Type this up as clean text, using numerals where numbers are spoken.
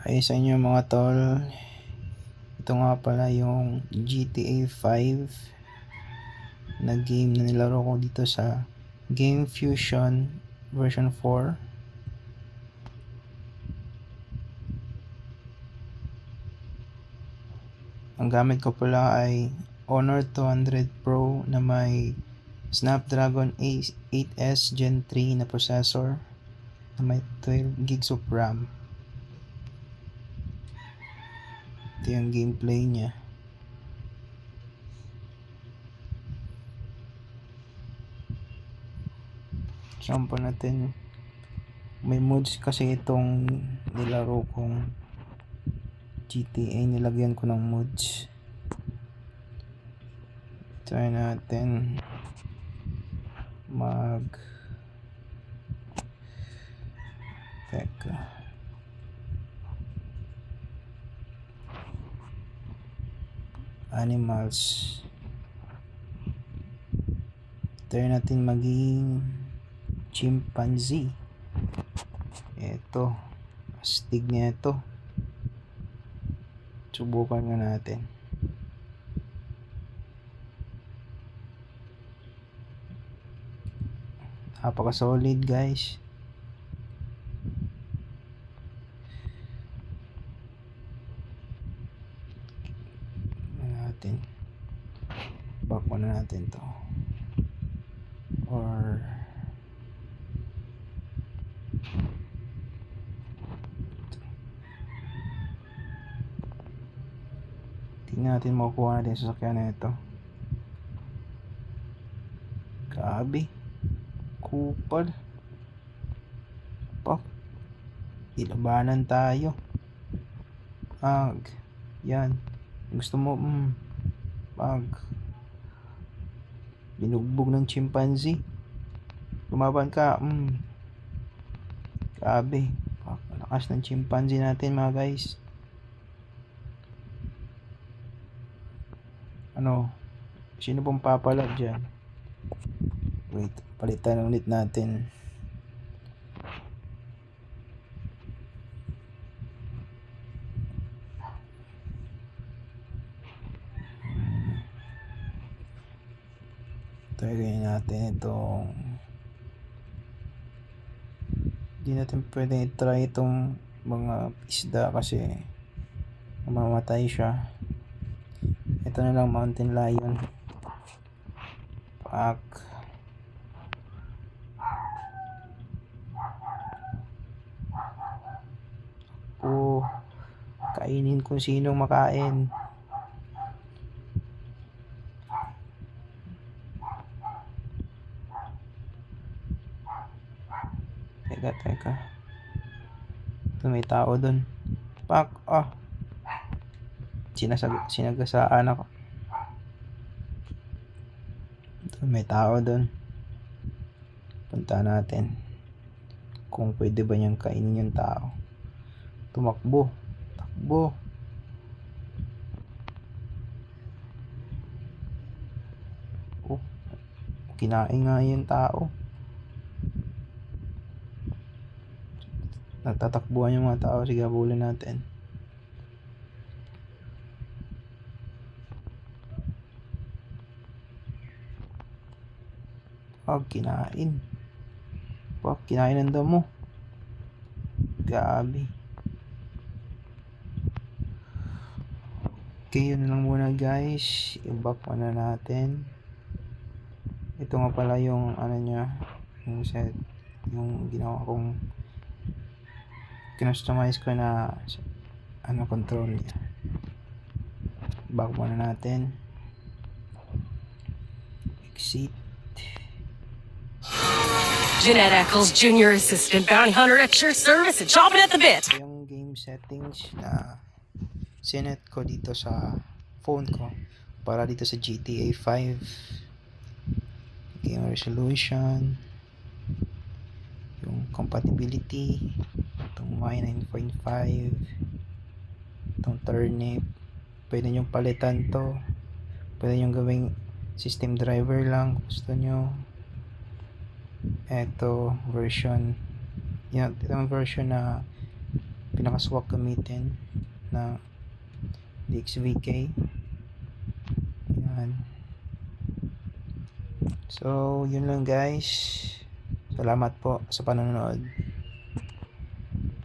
Ay sa inyo mga tol, ito nga pala yung GTA 5 na game na nilaro ko dito sa Game Fusion version 4. Ang gamit ko pala ay Honor 200 Pro na may Snapdragon 8s Gen 3 na processor na may 12 gigs of RAM. Ito yung gameplay niya. Jump natin. May mods kasi itong nilaro kong GTA, nilagyan ko ng mods. Try natin teka, animals. Try natin maging chimpanzee. Ito, astig niya ito. Subukan nga natin. Napaka solid guys. Back muna natin to, or tingnan natin makukuha natin sa sasakyan na ito. Grabe, kupal. Pak, ilabanan tayo. Yan, gusto mo binugbog ng chimpanzee, lumaban ka. Grabe, lakas ng chimpanzee natin mga guys. Sino pong papala dyan? Wait, palitan ulit natin. Try natin itong, hindi natin pwedeng i-try itong mga isda kasi mamamatay siya. Ito na lang, mountain lion. Pak. Kainin kung sinong makain. Teka. Ito, may tao dun. Pak. Sinagasaan ako. Ito, may tao dun. Punta natin kung pwede ba niyang kainin yung tao. Takbo. Kinain nga yung tao. Nagtatakbuhan yung mga tao. Sige, habulin natin. Kinain ang damo. Gabi. Okay, yun lang muna guys. I-back muna natin. Ito nga pala yung yung set, yung ginawa kong kinustomize ko na control niya. Back muna natin. Exit. Jeanette Eccles, Junior Assistant Bounty Hunter at your service and chomping at the bit. Yung game settings na sinet ko dito sa phone ko para dito sa GTA 5. Game resolution, yung compatibility, itong Y9.5, itong turnip, pwede nyo palitan to, pwede nyo gawing system driver lang gusto nyo. Ito version, itong version na pinaka-swak gamitin na DXVK. Yan. So, yun lang guys. Salamat po sa panonood.